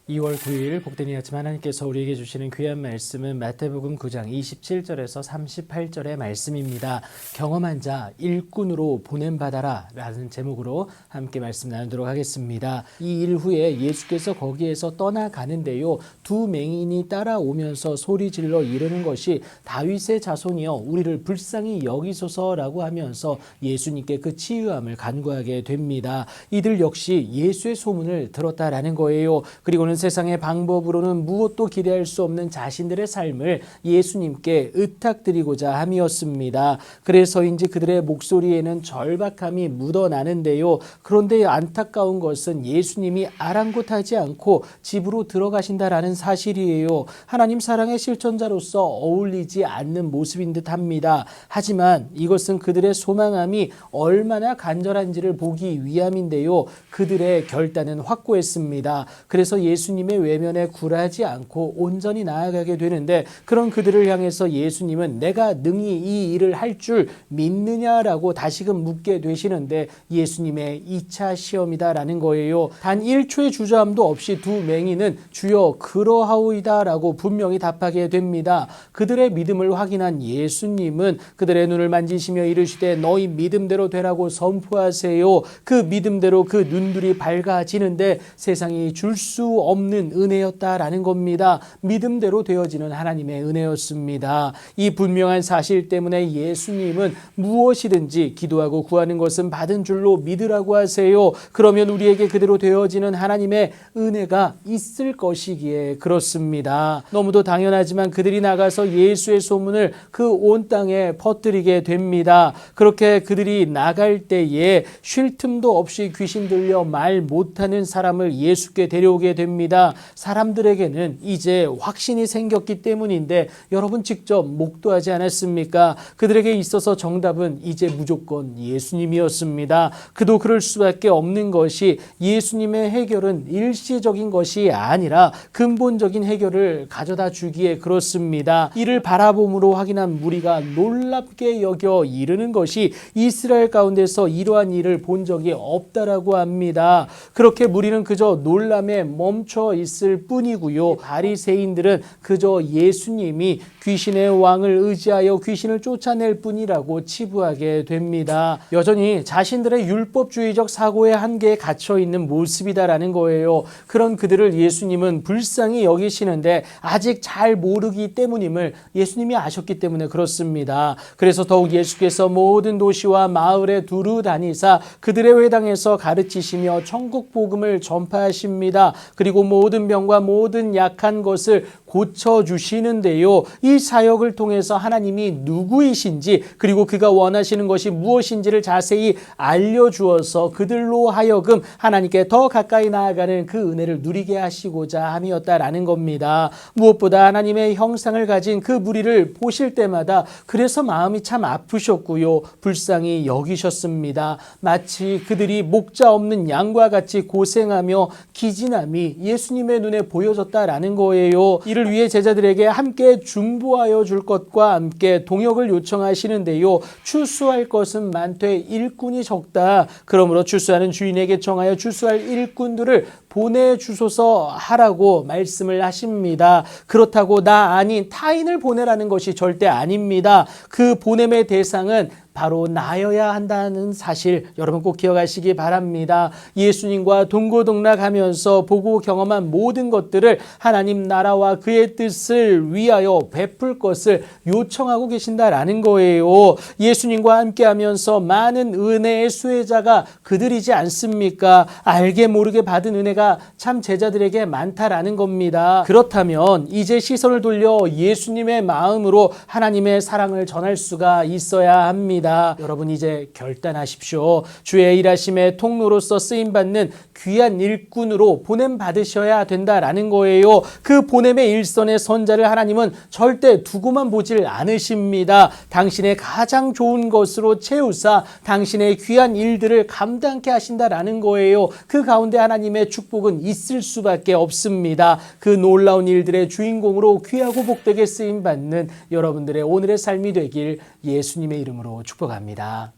2월 9일 복된 이 아침 하나님께서 우리에게 주시는 귀한 말씀은 마태복음 9장 27절에서 38절의 말씀입니다. 경험한 자 일꾼으로 보냄받아라 라는 제목으로 함께 말씀 나누도록 하겠습니다. 이 일 후에 예수께서 거기에서 떠나가는데요, 두 맹인이 따라오면서 소리질러 이르는 것이 다윗의 자손이여 우리를 불쌍히 여기소서라고 하면서 예수님께 그 치유함을 간구하게 됩니다. 이들 역시 예수의 소문을 들었다라는 거예요. 그리고는 세상의 방법으로는 무엇도 기대할 수 없는 자신들의 삶을 예수님께 의탁드리고자 함이었습니다. 그래서인지 그들의 목소리에는 절박함이 묻어나는데요. 그런데 안타까운 것은 예수님이 아랑곳하지 않고 집으로 들어가신다라는 사실이에요. 하나님 사랑의 실천자로서 어울리지 않는 모습인 듯합니다. 하지만 이것은 그들의 소망함이 얼마나 간절한지를 보기 위함인데요. 그들의 결단은 확고했습니다. 그래서 예수님의 외면에 굴하지 않고 온전히 나아가게 되는데, 그런 그들을 향해서 예수님은 내가 능히 이 일을 할 줄 믿느냐라고 다시금 묻게 되시는데, 예수님의 2차 시험이다라는 거예요. 단 1초의 주저함도 없이 두 맹인은 주여 그러하오이다 라고 분명히 답하게 됩니다. 그들의 믿음을 확인한 예수님은 그들의 눈을 만지시며 이르시되 너희 믿음대로 되라고 선포하세요. 그 믿음대로 그 눈들이 밝아지는데 세상이 줄 수 없는 은혜였다라는 겁니다. 믿음대로 되어지는 하나님의 은혜였습니다. 이 분명한 사실 때문에 예수님은 무엇이든지 기도하고 구하는 것은 받은 줄로 믿으라고 하세요. 그러면 우리에게 그대로 되어지는 하나님의 은혜가 있을 것이기에 그렇습니다. 너무도 당연하지만 그들이 나가서 예수의 소문을 그 온 땅에 퍼뜨리게 됩니다. 그렇게 그들이 나갈 때에 쉴 틈도 없이 귀신 들려 말 못하는 사람을 예수께 데려오게 됩니다. 사람들에게는 이제 확신이 생겼기 때문인데 여러분 직접 목도하지 않았습니까? 그들에게 있어서 정답은 이제 무조건 예수님이었습니다. 그도 그럴 수밖에 없는 것이 예수님의 해결은 일시적인 것이 아니라 근본적인 해결을 가져다 주기에 그렇습니다. 이를 바라봄으로 확인한 무리가 놀랍게 여겨 이르는 것이 이스라엘 가운데서 이러한 일을 본 적이 없다라고 합니다. 그렇게 무리는 그저 놀람에 멈춰 있을 뿐이고요. 바리새인들은 그저 예수님이 귀신의 왕을 의지하여 귀신을 쫓아낼 뿐이라고 치부하게 됩니다. 여전히 자신들의 율법주의적 사고의 한계에 갇혀 있는 모습이다라는 거예요. 그런 그들을 예수님은 불쌍히 여기시는데 아직 잘 모르기 때문임을 예수님이 아셨기 때문에 그렇습니다. 그래서 더욱 예수께서 모든 도시와 마을에 두루 다니사 그들의 회당에서 가르치시며 천국 복음을 전파하십니다. 그리고 모든 병과 모든 약한 것을 고쳐주시는데요. 이 사역을 통해서 하나님이 누구이신지 그리고 그가 원하시는 것이 무엇인지를 자세히 알려주어서 그들로 하여금 하나님께 더 가까이 나아가는 그 은혜를 누리게 하시고자 함이었다라는 겁니다. 무엇보다 하나님의 형상을 가진 그 무리를 보실 때마다 그래서 마음이 참 아프셨고요. 불쌍히 여기셨습니다. 마치 그들이 목자 없는 양과 같이 고생하며 기진함이 예수님의 눈에 보여졌다라는 거예요. 이를 위해 제자들에게 함께 중보하여 줄 것과 함께 동역을 요청하시는데요. 추수할 것은 많되 일꾼이 적다. 그러므로 추수하는 주인에게 청하여 추수할 일꾼들을 보내주소서 하라고 말씀을 하십니다. 그렇다고 나 아닌 타인을 보내라는 것이 절대 아닙니다. 그 보냄의 대상은 바로 나여야 한다는 사실 여러분 꼭 기억하시기 바랍니다. 예수님과 동고동락하면서 보고 경험한 모든 것들을 하나님 나라와 그의 뜻을 위하여 베풀 것을 요청하고 계신다라는 거예요. 예수님과 함께하면서 많은 은혜의 수혜자가 그들이지 않습니까? 알게 모르게 받은 은혜가 참 제자들에게 많다라는 겁니다. 그렇다면 이제 시선을 돌려 예수님의 마음으로 하나님의 사랑을 전할 수가 있어야 합니다. 여러분 이제 결단하십시오. 주의 일하심의 통로로서 쓰임받는 귀한 일꾼으로 보냄 받으셔야 된다라는 거예요. 그 보냄의 일선의 선자를 하나님은 절대 두고만 보질 않으십니다. 당신의 가장 좋은 것으로 채우사 당신의 귀한 일들을 감당케 하신다라는 거예요. 그 가운데 하나님의 축복은 있을 수밖에 없습니다. 그 놀라운 일들의 주인공으로 귀하고 복되게 쓰임받는 여러분들의 오늘의 삶이 되길 예수님의 이름으로 축복합니다.